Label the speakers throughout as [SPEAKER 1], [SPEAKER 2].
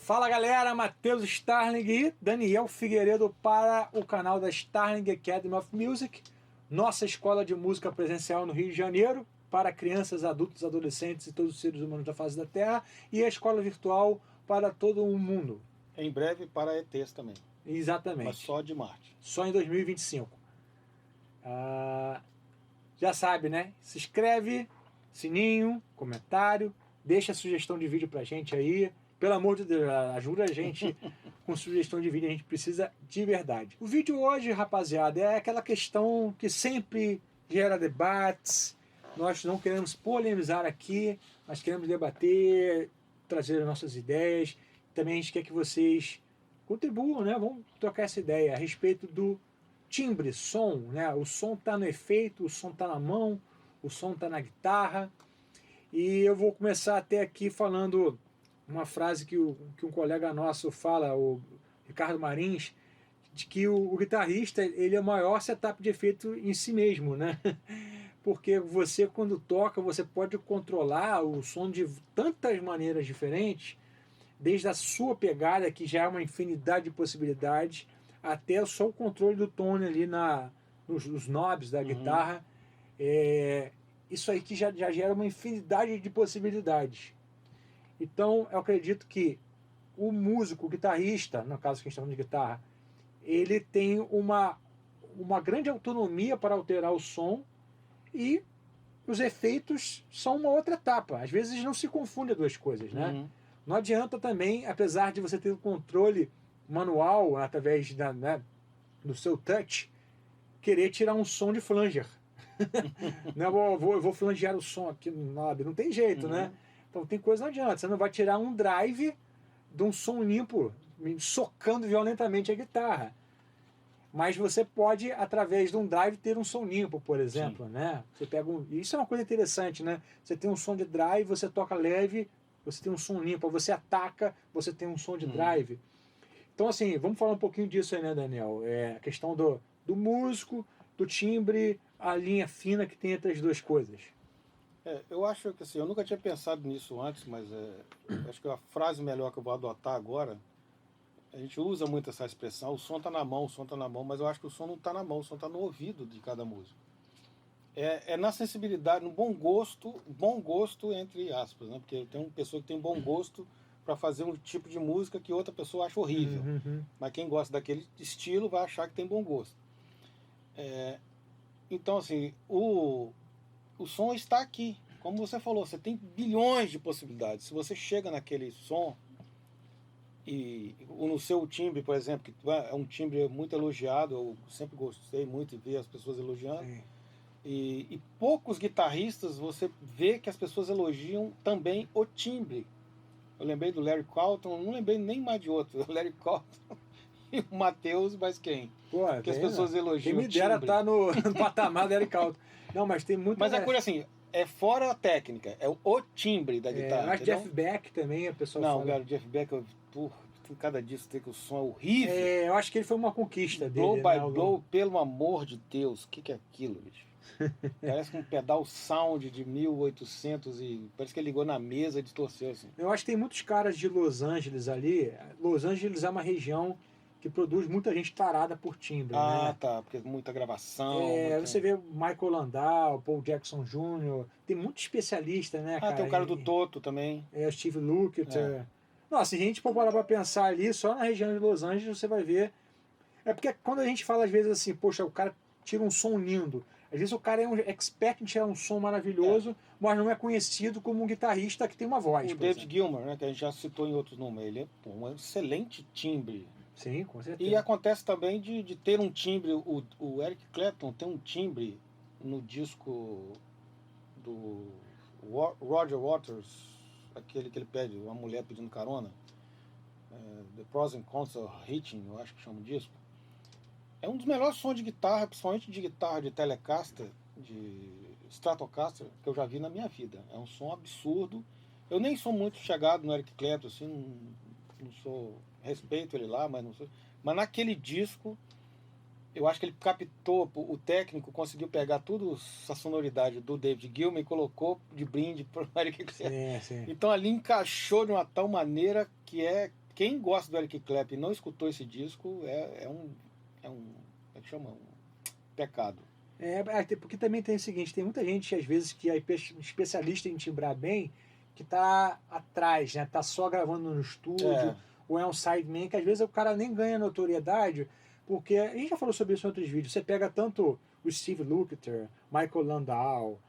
[SPEAKER 1] Fala galera, Matheus Starling e Daniel Figueiredo para o canal da Starling Academy of Music, nossa escola de música presencial no Rio de Janeiro, para crianças, adultos, adolescentes e todos os seres humanos da face da Terra, e a escola virtual para todo o mundo.
[SPEAKER 2] Em breve para ETs também.
[SPEAKER 1] Exatamente.
[SPEAKER 2] Mas só de Marte.
[SPEAKER 1] Só em 2025. Já sabe, né? Se inscreve, sininho, comentário, deixa sugestão de vídeo pra gente aí. Pelo amor de Deus, ajuda a gente com sugestão de vídeo, a gente precisa de verdade. O vídeo hoje, rapaziada, é aquela questão que sempre gera debates. Nós não queremos polemizar aqui, nós queremos debater, trazer as nossas ideias. Também a gente quer que vocês contribuam, né? Vamos trocar essa ideia a respeito do timbre, som, né? O som está no efeito, o som está na mão, o som está na guitarra. E eu vou começar até aqui falando uma frase que um colega nosso fala, o Ricardo Marins, de que o guitarrista ele é o maior setup de efeito em si mesmo, né? Porque você, quando toca, você pode controlar o som de tantas maneiras diferentes, desde a sua pegada, que já é uma infinidade de possibilidades, até só o controle do tone ali nos knobs da guitarra. Isso aí que já gera uma infinidade de possibilidades. Então, eu acredito que o músico, o guitarrista, no caso que a gente está falando de guitarra, ele tem uma grande autonomia para alterar o som, e os efeitos são uma outra etapa. Às vezes não se confunde as duas coisas, né? Não adianta também, apesar de você ter o controle manual através do seu touch, querer tirar um som de flanger. Não, eu vou flangear o som aqui no knob, não tem jeito, né? Então tem coisa que não adianta, você não vai tirar um drive de um som limpo, socando violentamente a guitarra. Mas você pode, através de um drive, ter um som limpo, por exemplo, né? Você pega isso é uma coisa interessante, né? Você tem um som de drive, você toca leve, você tem um som limpo, você ataca, você tem um som de drive. Então, assim, vamos falar um pouquinho disso aí, né, Daniel? A questão do músico, do timbre, a linha fina que tem entre as duas coisas.
[SPEAKER 2] Eu acho que assim, eu nunca tinha pensado nisso antes, mas acho que a frase melhor que eu vou adotar agora, a gente usa muito essa expressão, o som está na mão, o som está na mão, mas eu acho que o som não está na mão, o som está no ouvido de cada músico. É na sensibilidade, no bom gosto entre aspas, né? Porque tem uma pessoa que tem bom gosto para fazer um tipo de música que outra pessoa acha horrível. Mas quem gosta daquele estilo vai achar que tem bom gosto. Então, assim, o som está aqui. Como você falou, você tem bilhões de possibilidades. Se você chega naquele som, e no seu timbre, por exemplo, que é um timbre muito elogiado, eu sempre gostei muito de ver as pessoas elogiando, e poucos guitarristas você vê que as pessoas elogiam também o timbre. Eu lembrei do Larry Carlton, não lembrei nem mais de outro, o Larry Carlton e o Matheus, mas quem?
[SPEAKER 1] Pô,
[SPEAKER 2] que as pessoas elogiam.
[SPEAKER 1] Quem me dera estar no patamar do Larry Carlton. Não, mas tem muito...
[SPEAKER 2] Mas a coisa assim, é fora a técnica, é o timbre da guitarra.
[SPEAKER 1] Mas Jeff Beck também, a pessoa
[SPEAKER 2] não,
[SPEAKER 1] fala...
[SPEAKER 2] Não, o Jeff Beck, cada disco tem que o som é horrível.
[SPEAKER 1] Eu acho que ele foi uma conquista
[SPEAKER 2] blow
[SPEAKER 1] dele.
[SPEAKER 2] Blow by blow, pelo amor de Deus, o que é aquilo, bicho? Parece um pedal sound de 1800 e parece que ele ligou na mesa e distorceu assim.
[SPEAKER 1] Eu acho que tem muitos caras de Los Angeles ali. Los Angeles é uma região que produz muita gente tarada por timbre, né?
[SPEAKER 2] Tá, porque muita gravação.
[SPEAKER 1] Você vê Michael Landau, Paul Jackson Jr., tem muito especialista, né, cara?
[SPEAKER 2] Tem o cara do Toto também.
[SPEAKER 1] O Steve Lukather. Nossa, se a gente for parar pra pensar ali, só na região de Los Angeles você vai ver... É porque quando a gente fala às vezes assim, poxa, o cara tira um som lindo. Às vezes o cara é um expert em tirar um som maravilhoso, mas não é conhecido como um guitarrista que tem uma voz.
[SPEAKER 2] O David Gilmour, né, que a gente já citou em outros números, ele é um excelente timbre.
[SPEAKER 1] Sim, com certeza.
[SPEAKER 2] E acontece também de ter um timbre, o Eric Clapton tem um timbre no disco do Roger Waters, aquele que ele pede, uma mulher pedindo carona, The Pros and Cons of Hitching, eu acho que chama o disco. É um dos melhores sons de guitarra, principalmente de guitarra de Telecaster, de Stratocaster, que eu já vi na minha vida. É um som absurdo. Eu nem sou muito chegado no Eric Clapton, assim, não sou... Respeito ele lá, mas não sou... Mas naquele disco, eu acho que ele captou, o técnico conseguiu pegar tudo essa sonoridade do David Gilmour e colocou de brinde para o Eric Clapton.
[SPEAKER 1] Sim.
[SPEAKER 2] Então ali encaixou de uma tal maneira que quem gosta do Eric Clapton e não escutou esse disco é um como é que chama? Um pecado.
[SPEAKER 1] Porque também tem o seguinte, tem muita gente, às vezes, que é especialista em timbrar bem, que tá atrás, né? Tá só gravando no estúdio, ou é um sideman, que às vezes o cara nem ganha notoriedade, porque a gente já falou sobre isso em outros vídeos. Você pega tanto o Steve Lukather, Michael Landau,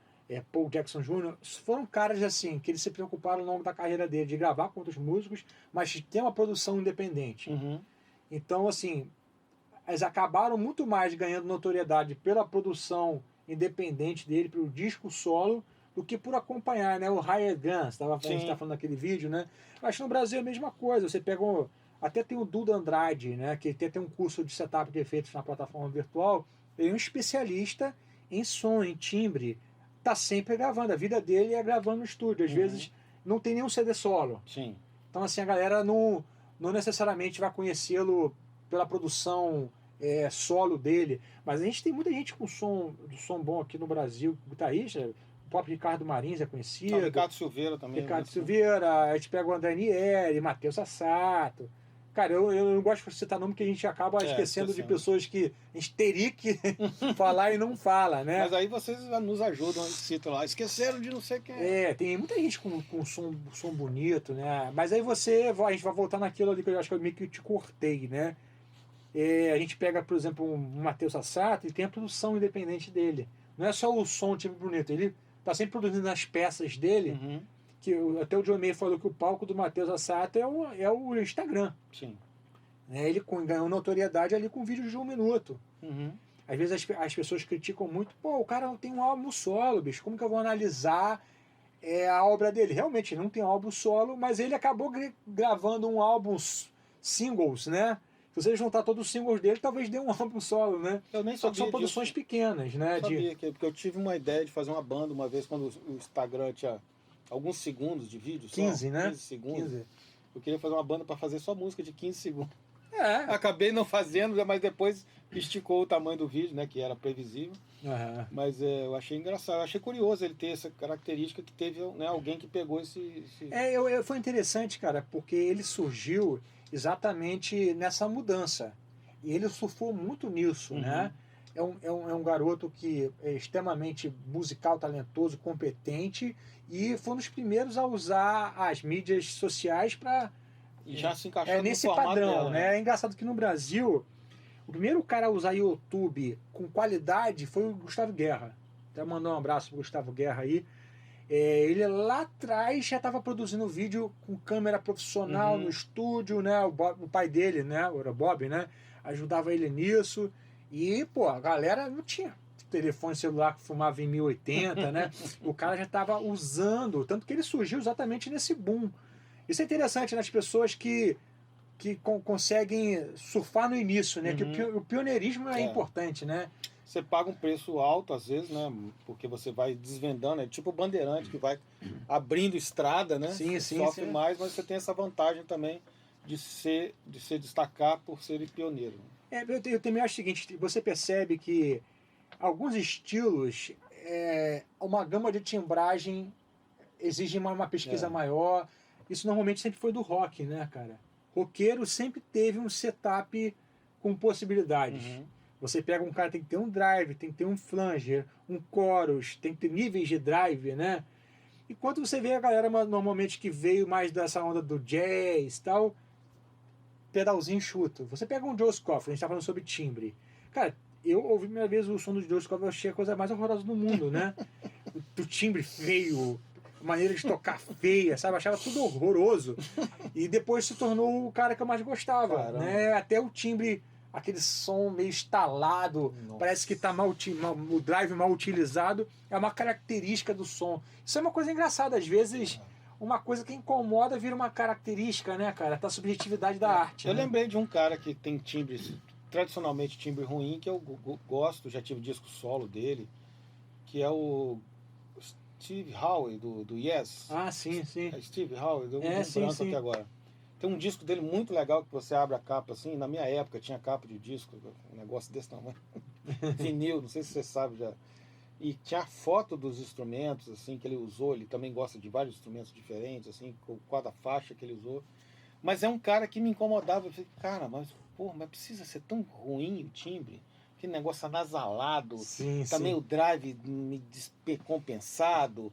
[SPEAKER 1] Paul Jackson Jr., foram caras assim, que eles se preocuparam ao longo da carreira dele de gravar com outros músicos, mas de ter uma produção independente.
[SPEAKER 2] Uhum.
[SPEAKER 1] Então, assim, eles acabaram muito mais ganhando notoriedade pela produção independente dele, pelo disco solo, do que por acompanhar, né? O Hired Guns, a gente estava falando naquele vídeo, né? Eu acho que no Brasil é a mesma coisa. Você pega até tem o Duda Andrade, né? Que tem um curso de setup de efeitos na plataforma virtual. Ele é um especialista em som, em timbre. Tá sempre gravando. A vida dele é gravando no estúdio. Às vezes não tem nenhum CD solo.
[SPEAKER 2] Sim.
[SPEAKER 1] Então, assim, a galera não necessariamente vai conhecê-lo pela produção solo dele, mas a gente tem muita gente com som bom aqui no Brasil, guitarrista, o próprio Ricardo Marins é conhecido.
[SPEAKER 2] Ricardo Silveira também.
[SPEAKER 1] Ricardo Silveira, a gente pega o André Nieri, Matheus Assato. Cara, eu não gosto de citar nome porque a gente acaba esquecendo de pessoas que a gente teria que falar e não fala, né?
[SPEAKER 2] Mas aí vocês nos ajudam, citam lá. Esqueceram de não sei quem.
[SPEAKER 1] Tem muita gente com som bonito, né? Mas aí a gente vai voltar naquilo ali que eu acho que eu meio que te cortei, né? A gente pega, por exemplo, um Matheus Assato e tem a produção independente dele. Não é só o som tipo bonito, ele tá sempre produzindo nas peças dele, que até o John Mayer falou que o palco do Matheus Assato é o Instagram.
[SPEAKER 2] Sim.
[SPEAKER 1] Ele ganhou notoriedade ali com vídeos de 1 minuto.
[SPEAKER 2] Uhum.
[SPEAKER 1] Às vezes as pessoas criticam muito, pô, o cara não tem um álbum solo, bicho, como que eu vou analisar a obra dele? Realmente, ele não tem um álbum solo, mas ele acabou gravando um álbum singles, né? Se você juntar todos os singles dele, talvez dê um álbum solo, né?
[SPEAKER 2] Eu nem
[SPEAKER 1] Só que são produções pequenas, né?
[SPEAKER 2] Eu sabia porque eu tive uma ideia de fazer uma banda uma vez, quando o Instagram tinha alguns segundos de vídeo.
[SPEAKER 1] 15,
[SPEAKER 2] só,
[SPEAKER 1] né?
[SPEAKER 2] 15 segundos.
[SPEAKER 1] 15.
[SPEAKER 2] Eu queria fazer uma banda para fazer só música de 15 segundos.
[SPEAKER 1] É.
[SPEAKER 2] Acabei não fazendo, mas depois esticou o tamanho do vídeo, né? Que era previsível.
[SPEAKER 1] Uhum.
[SPEAKER 2] Mas eu achei engraçado, eu achei curioso ele ter essa característica que teve, né, alguém que pegou esse...
[SPEAKER 1] Foi interessante, cara, porque ele surgiu exatamente nessa mudança. E ele surfou muito nisso, né? É um garoto que é extremamente musical, talentoso, competente e foi um dos primeiros a usar as mídias sociais para...
[SPEAKER 2] E já se encaixou
[SPEAKER 1] nesse
[SPEAKER 2] no formato
[SPEAKER 1] padrão,
[SPEAKER 2] dela,
[SPEAKER 1] né? É engraçado que no Brasil, o primeiro cara a usar YouTube com qualidade foi o Gustavo Guerra. Até mandar um abraço pro Gustavo Guerra aí. Ele lá atrás já estava produzindo vídeo com câmera profissional no estúdio, né? O pai dele, né? Era o Bob, né? Ajudava ele nisso. E, pô, a galera não tinha telefone celular que filmava em 1080, né? O cara já estava usando, tanto que ele surgiu exatamente nesse boom. Isso é interessante nas pessoas que conseguem surfar no início, né? Que o pioneirismo é importante, né?
[SPEAKER 2] Você paga um preço alto, às vezes, né? Porque você vai desvendando, é tipo o bandeirante que vai abrindo estrada, né?
[SPEAKER 1] Sim,
[SPEAKER 2] Sofre mais, mas você tem essa vantagem também de se destacar por ser pioneiro.
[SPEAKER 1] Eu também acho o seguinte, você percebe que alguns estilos, uma gama de timbragem exige uma pesquisa maior. Isso normalmente sempre foi do rock, né, cara? Roqueiro sempre teve um setup com possibilidades. Você pega um cara, tem que ter um drive, tem que ter um flanger, um chorus, tem que ter níveis de drive, né? Enquanto você vê a galera normalmente que veio mais dessa onda do jazz e tal, pedalzinho chuto. Você pega um Joe Scofield, a gente tá falando sobre timbre. Cara, eu ouvi a primeira vez o som do Joe Scofield, eu achei a coisa mais horrorosa do mundo, né? Do timbre feio, maneira de tocar feia, sabe? Eu achava tudo horroroso. E depois se tornou o cara que eu mais gostava,
[SPEAKER 2] Caramba.
[SPEAKER 1] né? Até o timbre, aquele som meio estalado, parece que tá o drive mal utilizado, é uma característica do som. Isso é uma coisa engraçada, às vezes uma coisa que incomoda vira uma característica, né, cara? Tá a subjetividade da arte.
[SPEAKER 2] Eu
[SPEAKER 1] né?
[SPEAKER 2] lembrei de um cara que tem timbres, tradicionalmente timbre ruim, que eu gosto, já tive disco solo dele, que é o Steve Howe, do Yes.
[SPEAKER 1] Ah, sim, sim.
[SPEAKER 2] É Steve Howe, deu um
[SPEAKER 1] sim,
[SPEAKER 2] branco
[SPEAKER 1] sim.
[SPEAKER 2] até agora. Tem um disco dele muito legal que você abre a capa assim. Na minha época tinha capa de disco, um negócio desse tamanho. Vinil, não sei se você sabe já. E tinha a foto dos instrumentos assim que ele usou. Ele também gosta de vários instrumentos diferentes, assim, com cada faixa que ele usou. Mas é um cara que me incomodava. Eu falei, cara, mas precisa ser tão ruim o timbre? Que negócio anasalado,
[SPEAKER 1] Sim,
[SPEAKER 2] tá
[SPEAKER 1] sim.
[SPEAKER 2] meio drive descompensado.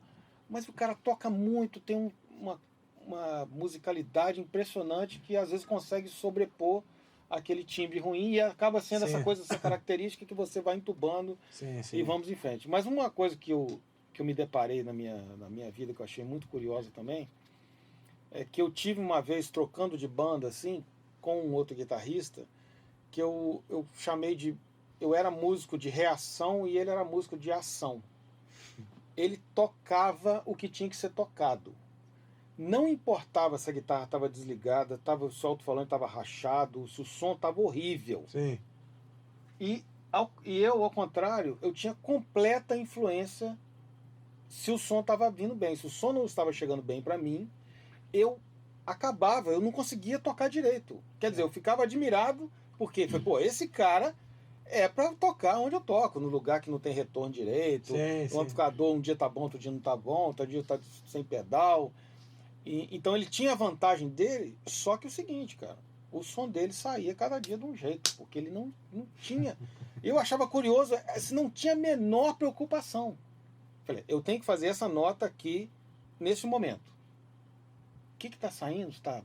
[SPEAKER 2] Mas o cara toca muito, tem uma musicalidade impressionante que às vezes consegue sobrepor aquele timbre ruim e acaba sendo
[SPEAKER 1] Sim.
[SPEAKER 2] essa característica que você vai entubando
[SPEAKER 1] Sim, sim.
[SPEAKER 2] e vamos em frente. Mas uma coisa que eu me deparei na minha vida, que eu achei muito curiosa também, é que eu tive uma vez trocando de banda assim, com um outro guitarrista, que eu chamei de... Eu era músico de reação e ele era músico de ação. Ele tocava o que tinha que ser tocado. Não importava se a guitarra estava desligada, se o alto-falante estava rachado, se o som estava horrível.
[SPEAKER 1] Sim.
[SPEAKER 2] E eu, ao contrário, eu tinha completa influência se o som estava vindo bem. Se o som não estava chegando bem para mim, eu não conseguia tocar direito. Quer dizer, eu ficava admirado, porque, pô, esse cara é para tocar onde eu toco, no lugar que não tem retorno direito,
[SPEAKER 1] Sim,
[SPEAKER 2] o amplificador um dia tá bom, outro dia não tá bom, outro dia tá sem pedal. Então ele tinha a vantagem dele, só que o seguinte, cara, o som dele saía cada dia de um jeito, porque ele não tinha. Eu achava curioso, se não tinha a menor preocupação. Falei, eu tenho que fazer essa nota aqui nesse momento. O que está saindo? Está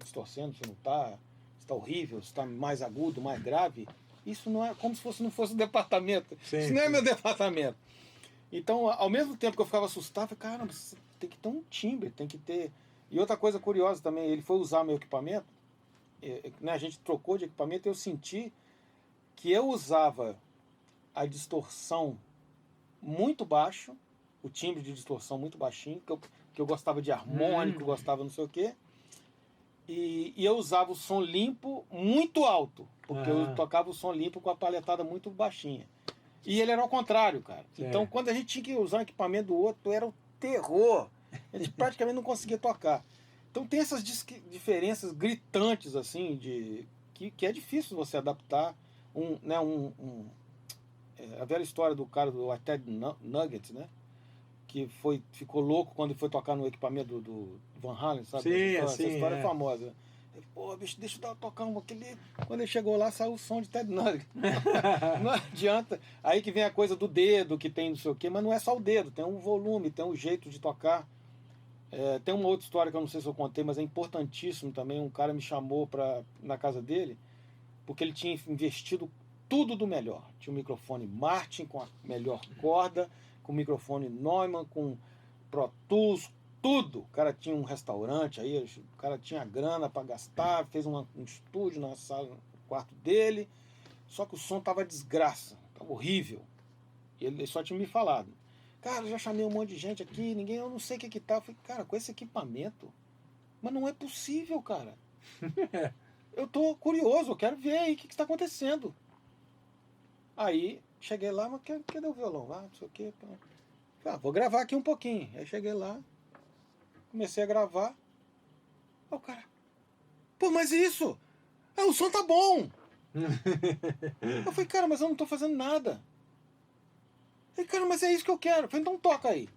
[SPEAKER 2] distorcendo? Se não está? Está horrível? Está mais agudo, mais grave? Isso não é como se não fosse o departamento.
[SPEAKER 1] Sim,
[SPEAKER 2] Isso não é
[SPEAKER 1] sim.
[SPEAKER 2] meu departamento. Então, ao mesmo tempo que eu ficava assustado, eu falei, cara, você tem que ter um timbre, tem que ter... E outra coisa curiosa também, ele foi usar meu equipamento, né, a gente trocou de equipamento e eu senti que eu usava a distorção muito baixo, o timbre de distorção muito baixinho, que eu gostava de harmônico, gostava não sei o quê, e eu usava o som limpo muito alto, porque eu tocava o som limpo com a paletada muito baixinha. E ele era ao contrário, cara. Então, quando a gente tinha que usar o equipamento do outro, era o terror. A gente praticamente não conseguia tocar. Então, tem essas diferenças gritantes, assim, que é difícil você adaptar. A velha história do cara do Ted Nugget, né? Que ficou louco quando foi tocar no equipamento do Van Halen, sabe?
[SPEAKER 1] Sim,
[SPEAKER 2] Essa história é famosa. Pô, bicho, deixa eu tocar aquele... Quando ele chegou lá, saiu o som de Ted Nugget. Não adianta. Aí que vem a coisa do dedo, que tem não sei o quê, mas não é só o dedo, tem um volume, tem um jeito de tocar. Tem uma outra história que eu não sei se eu contei, mas é importantíssimo também. Um cara me chamou na casa dele, porque ele tinha investido tudo do melhor. Tinha um microfone Martin com a melhor corda, com microfone Neumann, com Pro Tools, tudo. O cara tinha um restaurante aí, o cara tinha grana para gastar, fez um estúdio na sala, no quarto dele, só que o som tava desgraça, tava horrível. E ele só tinha me falado. Cara, eu já chamei um monte de gente aqui, eu não sei o que tá. Eu falei, cara, com esse equipamento, mas não é possível, cara. Eu tô curioso, eu quero ver aí o que está acontecendo. Aí, cheguei lá, mas cadê o violão? Não sei o que. Vou gravar aqui um pouquinho. Aí cheguei lá, comecei a gravar. Aí o cara, pô, mas isso? O som tá bom. Eu falei, cara, mas eu não tô fazendo nada. Eu falei, cara, mas é isso que eu quero. Eu falei, então toca aí.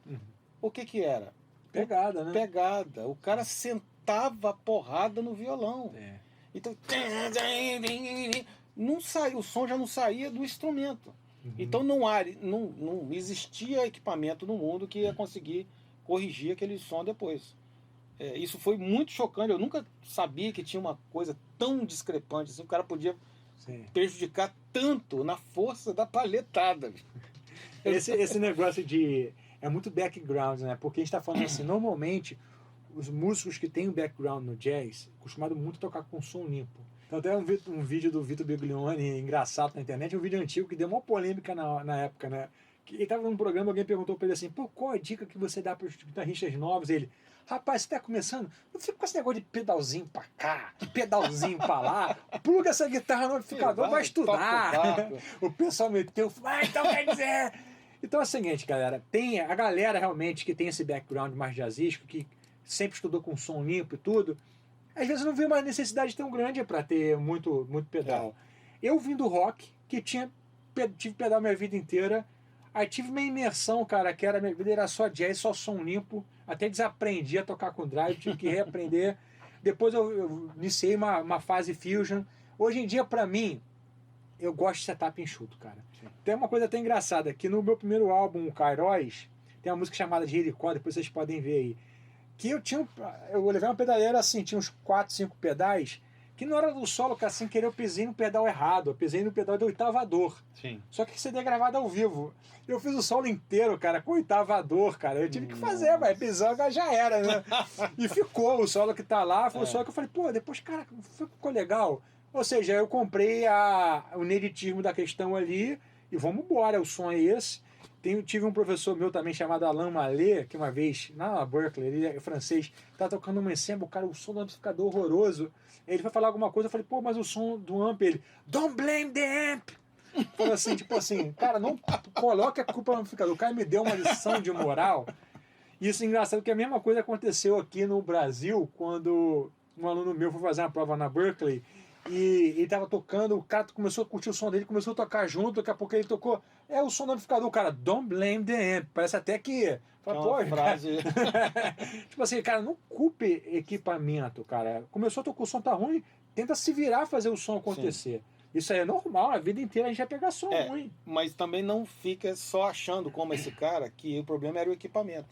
[SPEAKER 2] O que era?
[SPEAKER 1] Pegada, né?
[SPEAKER 2] Pegada. O cara sentava a porrada no violão. Então, não saiu, o som já não saía do instrumento. Então não existia equipamento no mundo que ia conseguir corrigir aquele som depois. Isso foi muito chocante. Eu nunca sabia que tinha uma coisa tão discrepante assim. O cara podia prejudicar tanto na força da palhetada.
[SPEAKER 1] Esse negócio de... É muito background, né? Porque a gente está falando assim, normalmente, os músicos que têm o background no jazz, costumaram muito tocar com som limpo. Então tem um vídeo do Vitor Biglione engraçado na internet, um vídeo antigo que deu uma polêmica na época, né? Que ele estava num programa, alguém perguntou para ele assim, pô, qual a dica que você dá para os guitarristas novos? Ele, rapaz, você está começando? Não fica com esse negócio de pedalzinho para cá, pedalzinho para lá, pluga essa guitarra no amplificador, vai estudar. O pessoal meteu, então quer dizer... Então é o seguinte, galera, tem a galera realmente que tem esse background mais jazzístico, que sempre estudou com som limpo e tudo, às vezes não vê uma necessidade tão grande para ter muito pedal. Eu vim do rock, que tive pedal minha vida inteira, aí tive uma imersão, cara, que minha vida era só jazz, só som limpo, até desaprendi a tocar com drive, tive que reaprender. Depois eu iniciei uma fase Fusion. Hoje em dia, pra mim, eu gosto de setup enxuto, cara. Tem uma coisa até engraçada, que no meu primeiro álbum, o Kairos, tem uma música chamada de Helicó, depois vocês podem ver aí. Que eu levei uma pedaleira assim, tinha uns 4, 5 pedais, que não era do solo, cara, sem querer eu pisei no pedal errado, eu pisei no pedal do oitavador.
[SPEAKER 2] Sim.
[SPEAKER 1] Só que CD é gravado ao vivo. Eu fiz o solo inteiro, cara, com oitavador, cara. Eu tive que fazer, mas pisando já era, né? E ficou o solo que tá lá, foi o solo que eu falei, pô, depois, cara, ficou legal. Ou seja, eu comprei o ineditismo da questão ali e vamos embora, o som é esse. Tive um professor meu também chamado Alain Mallet, que uma vez, na Berkeley, ele é francês, tá tocando um ensemble, cara, o som do amplificador horroroso. Ele foi falar alguma coisa, eu falei, pô, mas o som do amp, ele, don't blame the amp. Falou assim, tipo assim, cara, não coloque a culpa no amplificador. O cara me deu uma lição de moral. Isso é engraçado, porque a mesma coisa aconteceu aqui no Brasil, quando um aluno meu foi fazer uma prova na Berkeley, e ele tava tocando, o cara começou a curtir o som dele, começou a tocar junto, daqui a pouco ele tocou, o som do amplificador, o cara, don't blame the amp. Parece até que... Fala,
[SPEAKER 2] É uma
[SPEAKER 1] pô,
[SPEAKER 2] frase...
[SPEAKER 1] tipo assim, cara, não culpe equipamento, cara. Começou a tocar, o som tá ruim, tenta se virar fazer o som acontecer. Sim. Isso aí é normal, a vida inteira a gente vai pegar som ruim.
[SPEAKER 2] Mas também não fica só achando, como esse cara, que o problema era o equipamento.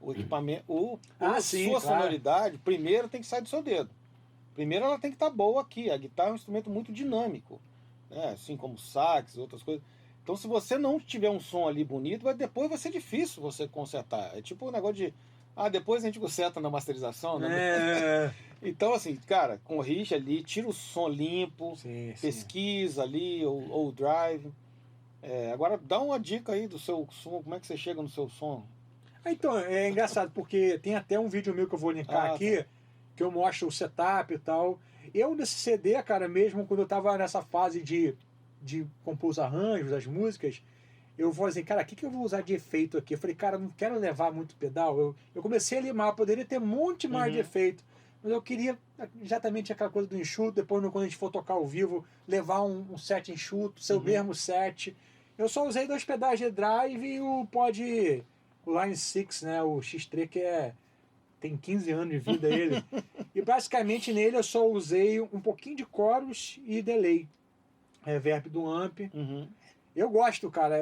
[SPEAKER 2] O equipamento,
[SPEAKER 1] sim,
[SPEAKER 2] sua
[SPEAKER 1] claro.
[SPEAKER 2] sonoridade, primeiro tem que sair do seu dedo. Primeiro ela tem que estar boa aqui. A guitarra é um instrumento muito dinâmico, né? Assim como sax, outras coisas. Então se você não tiver um som ali bonito, depois vai ser difícil você consertar. É tipo um negócio de, depois a gente conserta na masterização, né? Então assim, cara, corrige ali, tira o som limpo, pesquisa ali, ou drive. Agora dá uma dica aí do seu som, como é que você chega no seu som?
[SPEAKER 1] Então, é engraçado, porque tem até um vídeo meu que eu vou linkar aqui, tá, que eu mostro o setup e tal. Eu, nesse CD, cara, mesmo quando eu tava nessa fase de compor os arranjos, as músicas, eu vou assim, cara, o que eu vou usar de efeito aqui? Eu falei, cara, não quero levar muito pedal. Eu comecei a limar, eu poderia ter um monte mais de efeito, mas eu queria exatamente aquela coisa do enxuto, depois quando a gente for tocar ao vivo, levar um set enxuto, seu mesmo set. Eu só usei 2 pedais de drive e o Line 6, né, o X3, que tem 15 anos de vida ele. E basicamente nele eu só usei um pouquinho de chorus e delay. Reverb do amp. Eu gosto, cara.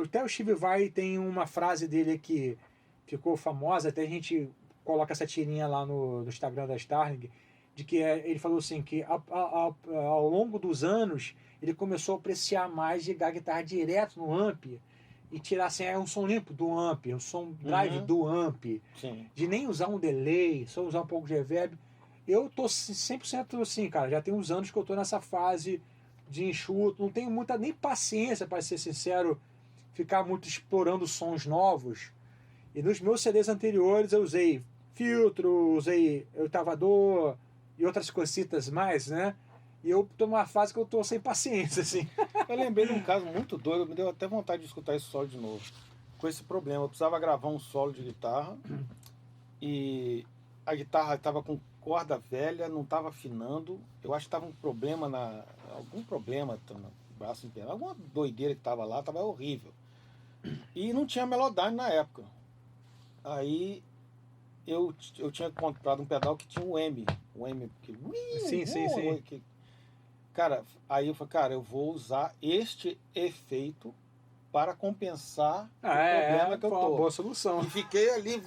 [SPEAKER 1] Até o Steve Vai tem uma frase dele que ficou famosa, até a gente coloca essa tirinha lá no Instagram da Starling, de que ele falou assim, que ao longo dos anos ele começou a apreciar mais ligar a guitarra direto no amp e tirar assim, um som limpo do amp, um som drive do amp, de nem usar um delay, só usar um pouco de reverb. Eu tô 100% assim, cara, já tem uns anos que eu tô nessa fase de enxuto, não tenho muita nem paciência, para ser sincero, ficar muito explorando sons novos. E nos meus CDs anteriores eu usei filtro, usei oitavador e outras cositas mais, né? E eu tô numa fase que eu tô sem paciência, assim.
[SPEAKER 2] Eu lembrei de um caso muito doido, me deu até vontade de escutar esse solo de novo. Com esse problema, eu precisava gravar um solo de guitarra e a guitarra estava com corda velha, não estava afinando. Eu acho que estava um problema algum problema no braço inteiro, alguma doideira que estava lá, estava horrível. E não tinha Melodyne na época. Aí eu tinha comprado um pedal que tinha um M. Um M que...
[SPEAKER 1] Sim.
[SPEAKER 2] Cara, aí eu falei, cara, eu vou usar este efeito para compensar o problema que eu tô.
[SPEAKER 1] Foi uma boa solução.
[SPEAKER 2] E fiquei ali,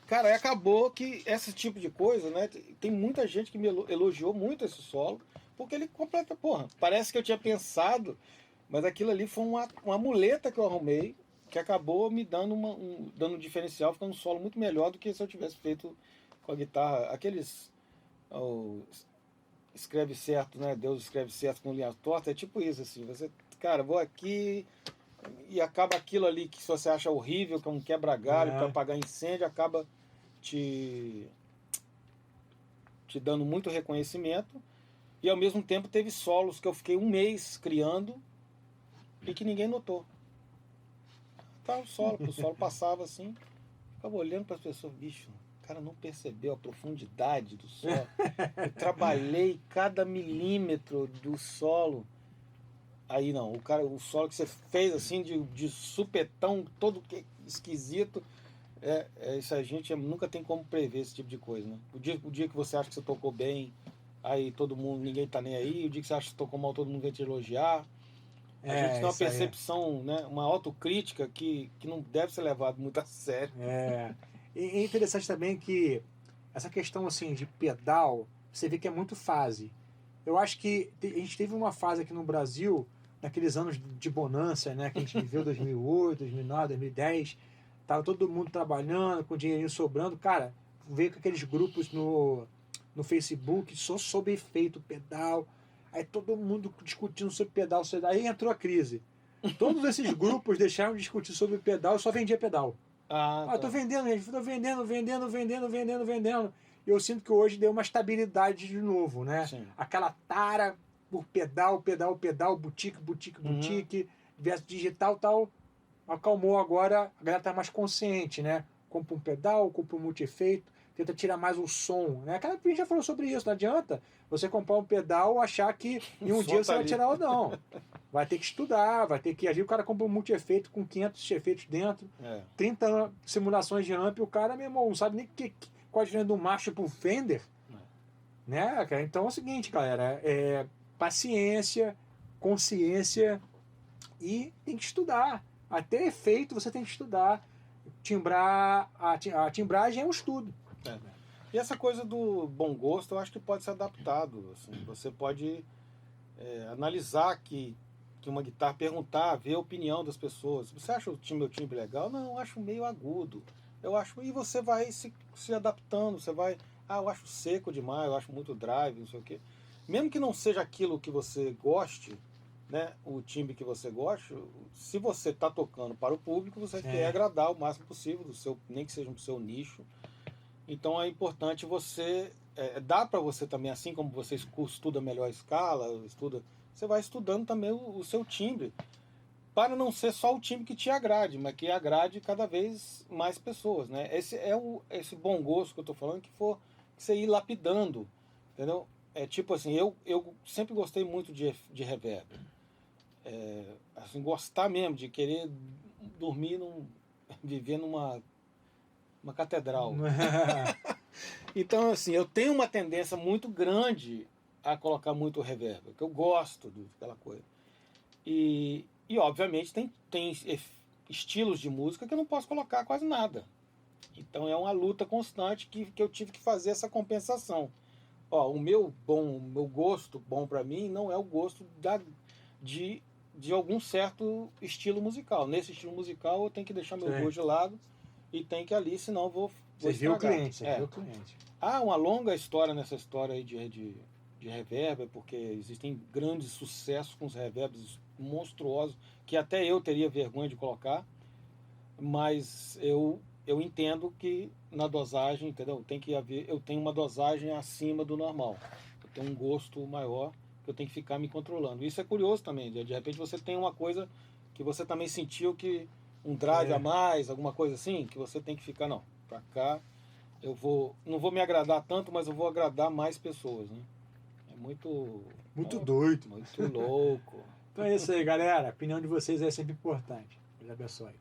[SPEAKER 2] cara, aí acabou que esse tipo de coisa, né? Tem muita gente que me elogiou muito esse solo, porque ele completa, parece que eu tinha pensado, mas aquilo ali foi uma muleta que eu arrumei, que acabou me dando dando um diferencial, ficando um solo muito melhor do que se eu tivesse feito com a guitarra. Aqueles... escreve certo, né? Deus escreve certo com linha torta, é tipo isso, assim. Você, cara, vou aqui e acaba aquilo ali que se você acha horrível, que é um quebra-galho para apagar incêndio, acaba te dando muito reconhecimento. E ao mesmo tempo teve solos que eu fiquei um mês criando e que ninguém notou. Tá o solo passava assim, ficava olhando para as pessoas, bicho, o cara não percebeu a profundidade do solo. Eu trabalhei cada milímetro do solo. Aí não, o solo que você fez assim de supetão, todo esquisito, Isso a gente nunca tem como prever esse tipo de coisa, né? O dia que você acha que você tocou bem, aí todo mundo, ninguém tá nem aí. O dia que você acha que você tocou mal, todo mundo vem te elogiar. A gente tem uma
[SPEAKER 1] Isso aí.
[SPEAKER 2] percepção, né? Uma autocrítica que não deve ser levado muito a sério.
[SPEAKER 1] E é interessante também que essa questão assim de pedal, você vê que é muito fase. Eu acho que a gente teve uma fase aqui no Brasil, naqueles anos de bonança, né, que a gente viveu 2008, 2009, 2010, tava todo mundo trabalhando, com dinheirinho sobrando. Cara, veio com aqueles grupos no Facebook só sobre efeito pedal. Aí todo mundo discutindo sobre pedal. Aí entrou a crise. Todos esses grupos deixaram de discutir sobre pedal e só vendia pedal.
[SPEAKER 2] Tá.
[SPEAKER 1] Tô vendendo, gente. Tô vendendo. E eu sinto que hoje deu uma estabilidade de novo, né?
[SPEAKER 2] Sim.
[SPEAKER 1] Aquela tara por pedal, boutique, versus digital tal, acalmou agora, a galera tá mais consciente, né? Compra um pedal, compra um multi-efeito, tenta tirar mais o som, né? Aquela que a gente já falou sobre isso, não adianta você comprar um pedal achar que em um dia você vai tirar ou não. Vai ter que estudar, vai ter que... Ali o cara compra um multi-efeito com 500 efeitos dentro, 30 simulações de amp, o cara, meu irmão, não sabe nem qual a diferença de um Marshall para um Fender, né? Então é o seguinte, galera, paciência, consciência e tem que estudar. Até efeito você tem que estudar. A timbragem é um estudo.
[SPEAKER 2] E essa coisa do bom gosto, eu acho que pode ser adaptado. Assim, você pode analisar que uma guitarra, perguntar, ver a opinião das pessoas. Você acha o meu timbre legal? Não, eu acho meio agudo. Eu acho. E você vai se adaptando, você vai. Eu acho seco demais, eu acho muito drive, não sei o quê. Mesmo que não seja aquilo que você goste, né, o timbre que você gosta, se você está tocando para o público, você quer agradar o máximo possível, nem que seja do seu nicho. Então é importante você... dá para você também, assim como você estuda melhor a escala, você vai estudando também o seu timbre, para não ser só o timbre que te agrade, mas que agrade cada vez mais pessoas, né? Esse bom gosto que eu estou falando, que você ir lapidando, entendeu? É tipo assim, eu sempre gostei muito de reverb. Assim, gostar mesmo, de querer dormir, viver numa catedral. Então, assim, eu tenho uma tendência muito grande a colocar muito reverb, porque eu gosto daquela coisa. E obviamente, tem estilos de música que eu não posso colocar quase nada. Então, é uma luta constante que eu tive que fazer essa compensação. O meu gosto bom para mim não é o gosto de algum certo estilo musical. Nesse estilo musical, eu tenho que deixar meu gosto de lado e tem que ali, senão eu vou
[SPEAKER 1] Você viu o
[SPEAKER 2] estragar.
[SPEAKER 1] cliente, você viu o cliente.
[SPEAKER 2] Há uma longa história nessa história aí de reverb, porque existem grandes sucessos com os reverbs monstruosos, que até eu teria vergonha de colocar, mas eu entendo que na dosagem, entendeu? Eu tenho uma dosagem acima do normal. Eu tenho um gosto maior, que eu tenho que ficar me controlando. Isso é curioso também, de repente você tem uma coisa que você também sentiu que um drive a mais, alguma coisa assim, que você tem que ficar, não, pra cá não vou me agradar tanto, mas eu vou agradar mais pessoas, né? É muito
[SPEAKER 1] doido.
[SPEAKER 2] Muito louco.
[SPEAKER 1] Então é isso aí, galera. A opinião de vocês é sempre importante. Deus abençoe.